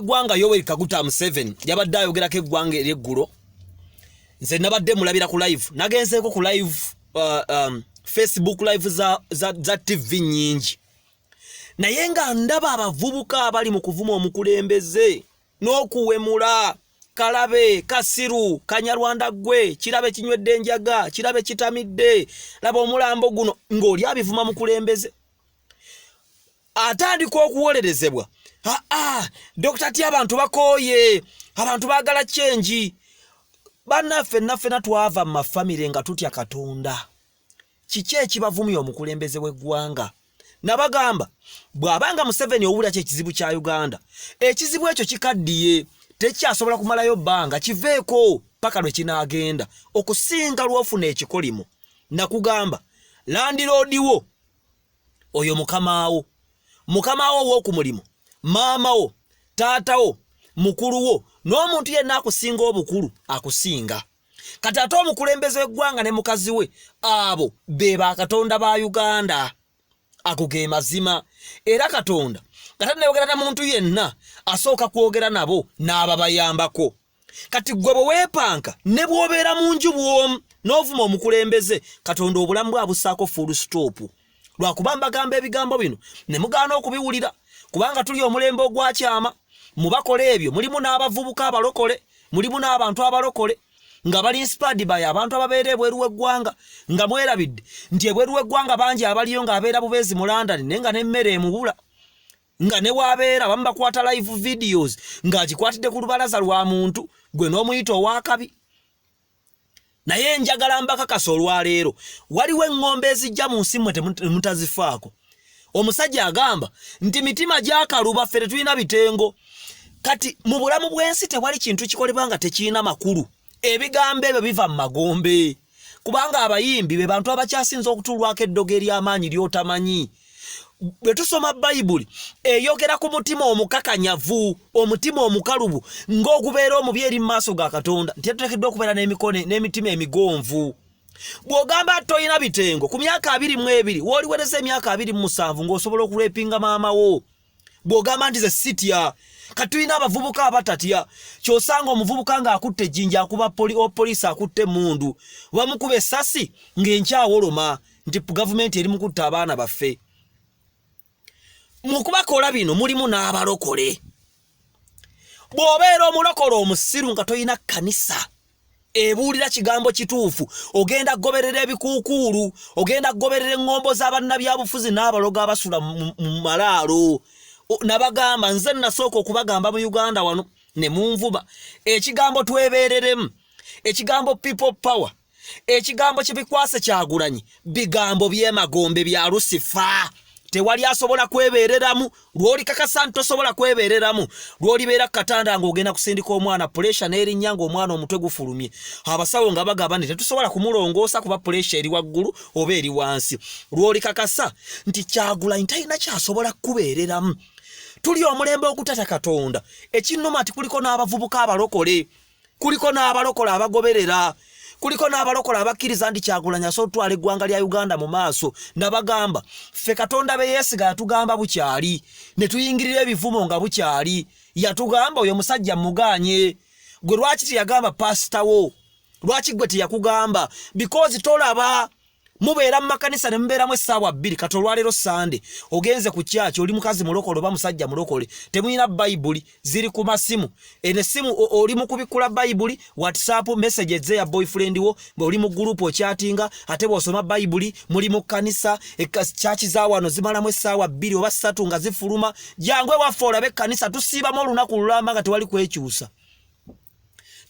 Gwanga Yoweri Kaguta Museveni yabadde ayogerako eggwanga eryeggulo. Nze nabadde mulabira ku live. Nagenzeeko ku live Facebook live za TV nyingi. Naye nga ndaba abavubuka abali mu kuvuma omukulembeze n'okuwemula Kalabe, Kasiru, Kanyarwanda gwe, Kirabe kinywedde enjaga, Kirabe kitamidde, laba omulambo guno ng'oli abivuma mukulembeze. Atandika okuwolerezebwa. Dr. Ti abantu bakooye, abantu baagala change. Bannaffe natwava mu mafamire nga tutya Katonda. Kiki ekibavumye omukulembeze w'eggwanga? Nabagamba, bw'abanga Museveni owulira kye kizibu kya Uganda. Ekizibu ekyo kikaddiye, tekyasobola kumalayo bbanga, kiveeko paka lwe kinaagenda. Okusinga lw'ofuna ekikolimo. Nakugamba, landiroodi wo, oyo mukamaawo. Mukamaawo w'oku mulimo. Maama wo, taata wo, mukulu wo, n'omuntu yenna akusinga obukulu akusinga. Kati ate omukulembeze w'eggwanga ne mukazi we, abo be Katonda ba Uganda. Ago ge mazima. Era Katonda kati nayogera na muntu yenna asooka kwogera nabo n'ababayambako. Kati gwe bwe weepanka ne bw'obeera mu nju bw'omu n'ovuma omukulembeze, Katonda obulamu bwabusaako full stop. Lwakuba mbagamba ebigambo bino ne mugaana okubiwulira, kubanga tuli omulembe ogwakyama. Mubakola ebyo mulimu n'abavubuka abalokole, mulimu n'abantu abalokole nga bali inspired by abantu ababeera ebweru w'eggwanga, nga mwerabidde nti ebweru w'eggwanga bangi abaliyo ng'abeera bubeezi mu London nenga n'emmere emubula, nga ne waabeera abamu bakwata live videos ng'agikwatidde ku lubalaza lwa muntu gwe n'omuyita ow'akabi. Naye njagala mbakakasa olwaleero waliwo eŋŋombe ezijja mu nsi mmwe temutazifaako. Omusajja agamba nti mitima gyakaluba ffe tetulina bitengo. Kati mu bulamu bw'ensi tewali kintu kikolebwa nga tekirina makulu. Ebigambo ebyo biva mu magombe, kubanga abayimbi be bantu abakyasinza okutulwako eddogo ery'amaanyi ly'otamanyi. Bwe tusoma Bayibuli eyogera ku mutima omukakanyavu, omutima omukalubu ng'ogubeera omubi eri mu maaso ga Katonda, nti tuteekeddwa okubeera n'emitima emigonvu. Bw'ogamba toyina bitengo ku myaka 22 w'oliwereza emyaka 27 ng'osobola okulwepinga maama wo. Bw'ogamba nti ze sitya, kati tulina abavubuka abatatya. Ky'osanga omuvubuka ng'akutte ejjinja akuba poliisi akutte emmundu, bamukuba essasi ng'enkyawoloma nti gavumenti eri mu kutta abaana baffe. Mu kubakola bino mulimu n'abalokole. Bw'obeera omulokole omusiru nga toyina kkanisa ebuulira kigambo kituufu, ogenda goberera ebikuukuulu, ogenda goberera eŋŋombo z'abannabyabufuzi n'abalogo abasula mu malaalo. Nabagamba nze nasooka okubagamba mu Uganda wano ne munvuba ekigambo twebeereremu, ekigambo people power, ekigambo kibikwase Kyagulanyi, bigambo by'emagombe bya Lusifa. Tewali asobola kwebeereramu, lw'oli kakasa nti tosobola kwebeereramu, lw'olibeera katanda ng'ogenda kusindika omwana puresha n'erinnya ng'omwana omutwe gufulumye. Abasawo nga bagamba nti tetusobola kumulongoosa kuba puresha eri waggulu oba eri wansi. Lw'oli kakasa nti Kyagulanyi talina kyasobola kubeereramu. Tuli omulembe ogutata Katonda. Ekinnuma nti kuliko n'abavubuka abalokole, kuliko n'abalokole abagoberera, kuliko n'abalokola abakkiriza nti Kyagulanyi asobola otwala eggwanga lya Uganda mu maaso. Nabagamba ffe Katonda be yeesiga yatugamba bukyali, ne tuyingirira ebivumo nga bukyali. Yatugamba oyo musajja muganye. Gwe lwaki teyagamba pasita wo? Lwaki gwe teyakugamba? Because tolaba mubeera mu makanisa ne mubeeramu essaawa 2 kati olwaleero Sande ogenze ku kyaki oli mukazi mulokole oba musajja mulokole, temuyina Bayibuli ziri ku masimu. Ene simu oli mu kubikula Bayibuli, WhatsApp messages ze ya boyfriend wo, oli mu group okyatinga, ate bw'osoma Bayibuli muli mu kanisa, kyaki za wano zimalamu essaawa 2 oba 3 nga zifuluma. Jangwe waffe olabe ekkanisa tusiibamu olunaku lulamba nga tewali kwekyusa.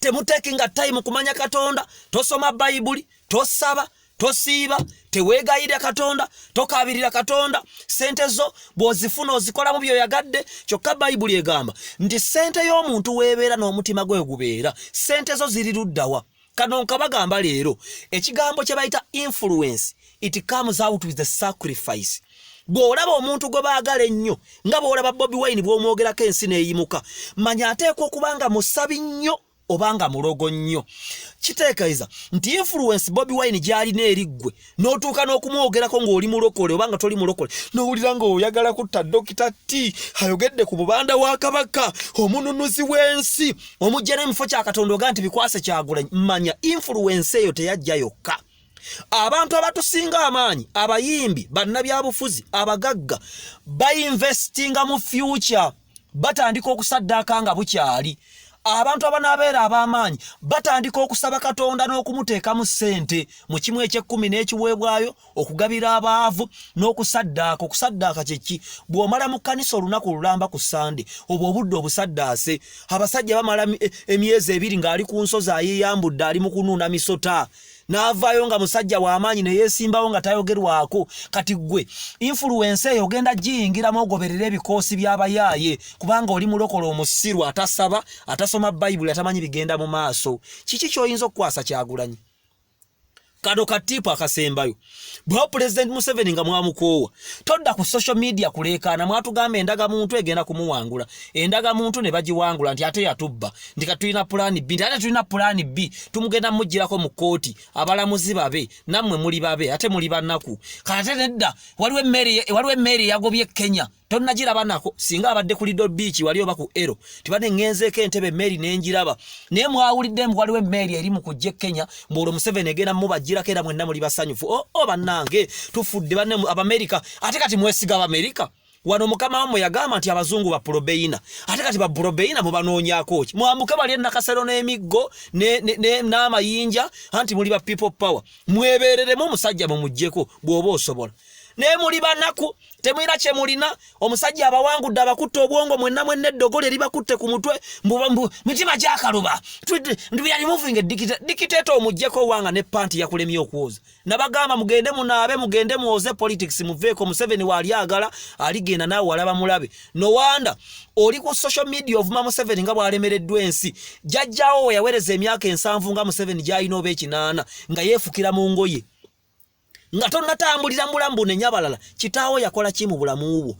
Temutekinga time kumanya Katonda, tosoma Bayibuli, tosaba, tosiiba, teweegayirira Katonda, tokabirira Katonda. Sente zo bw'ozifuna ozikola mu byoyagadde. Kyokka Bayibuli egamba nti sente y'omuntu weebeera n'omutima gwe gubeera. Sente zo ziri luddawa. Kano nkabagamba leero ekigambo kye bayita influence, it comes out with the sacrifice. Bw'olaba omuntu gwe baagala ennyo nga bw'olaba Bobi Wine bw'omwogerako ensi n'eyimuka, manya ateekwa okuba nga musabi nnyo obanga mulogo nnyo. Kiteekaiza nti influence Bobi Wine gyali n'eriggwe n'otuuka n'okumwogerako ng'oli mulokole obanga toli mulokole n'owulira ng'oyagala kutta Dokita T ayogedde ku bubanda wa Kabaka omununuzi w'ensi omujja n'emifo kya Katonda oga nti bikwase Kyagulanyi. Manya influence eyo teyajja yokka. Abantu abatusinga amaanyi abayimbi bannabyabufuzi abagagga bayinvestinga mu future batandika okusaddaaka nga bukyali. Abantu abanabeera ab'amaanyi batandika okusaba Katonda n'okumuteeka mu ssente mu kimu eky'ekkumi n'ekiweebwayo okugabira abaavu n'okusaddaaka. Okusaddaaka kyeki bw'omala mu kkanisa olunaku lulamba ku Sande obwo obudde obusaddaase. Abasajja bamala emyezi 2 ng'ali ku nsozi ayeyambudde ali mu kunuuna misota n'avaayo nga musajja w'amaanyi ne yeesimbawo nga tayogerwako. Kati gwe influence eyo ogenda giyingiramu ogoberera ebikoosi by'abayaaye kubanga oli mulokole omusiru atasaba atasoma Bayibuli atamanyi bigenda mu maaso. Kiki ky'oyinza okukwasa Kyagulanyi? Kado katipa akasembayo bwa President Museveni nga mwamukoowa todda ku social media kuleekaana mwatugamba endaga muntu egenda kumuwangula. Endaga muntu ne bagiwangula nti ate yatubba ndika tulina plan B. Ate tulina plan B tumugenda mujjirako mu kooti abalamuzi babe nammwe muli babe ate muli bannaku. Kate nedda waliwo emmeri yagobye Kenya tonnagiraba nako singa abadde ku Lido Beach wali oba ku Ero tibadde ngenzeeko entebe emmeri n'engiraba naye mwawulidde waliwo emmeri eri mu kujja Kenya mbulo Museveni egenda mubajjirako era mwenna muli basanyufu. Bannange tufudde banne Abamerika ate kati mwesiga Abamerika. Wano mukama wamwe yagamba nti abazungu ba probeina ate kati ba probeina mubanoonyako ki? Mwambuke bali nakasero n'emiggo n'amayinja anti muli ba people power mwebereremu omusajja mumujjeko bw'oba osobola. Ne muli banaku temwina kye mulina omusajja abawangudde abakutta obwongo mwenna eddogole libakutte ku mutwe mitima gyakaluba yali moving dictator omujjeko wanga ne panti yakulemye okwoza. Nabagamba mugende munaabe mugende muoze politics muveeko. Museveni wali agala aligenda nawe walaba mulabe. No wonder oli ku social media ovuma Museveni nga bwalemereddwa ensi. Jajjawo yawereza emyaka 7 nga Museveni gy'alina oba 8 nga yeefukira mu ngoye nga tonnatambulira mulambu ne nyabalala. Kitaawo yakola ki mu bulamu bwo?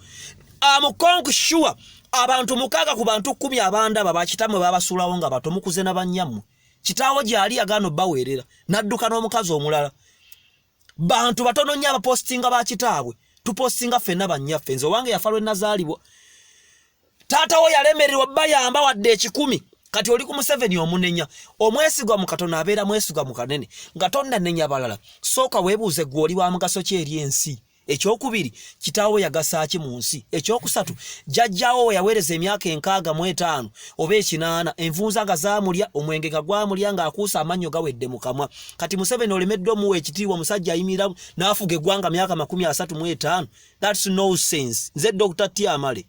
Sure abantu 6 ku bantu 10 abandaba bakitamwe babasulawo nga bato mukuze n'abannyammwe. Kitaawo gyali agaano baweerera nadduka n'omukazi omulala. Bantu batono nnyo abapostinga bakitaabwe tupostinga ffenna bannyaffe. Nze owange yafa lwe nazaalibwa. Taatawo yalemererwa bayamba wadde 10. Kati oli ku Museveni omunenya omwesigwa mu Katonda abeera mwesigwa mu kanene nga tonna nenya balala. Sooka weebuuze gwe oli wa mugaso ki eri ensi? Ekyokubiri kitaawo yagasa ki mu nsi? Ekyokusatu jajjaawo yaweereza emyaka 65 oba 8 envunza nga zaamulya omwenge nga gwamulya ng'akuusa amannyo gawedde mu kamwa. Kati Museveni olemeddwa omuwa ekitiibwa omusajja ayimirira n'afuga eggwanga myaka 35. That's no sense. Nze Dr. T Amale.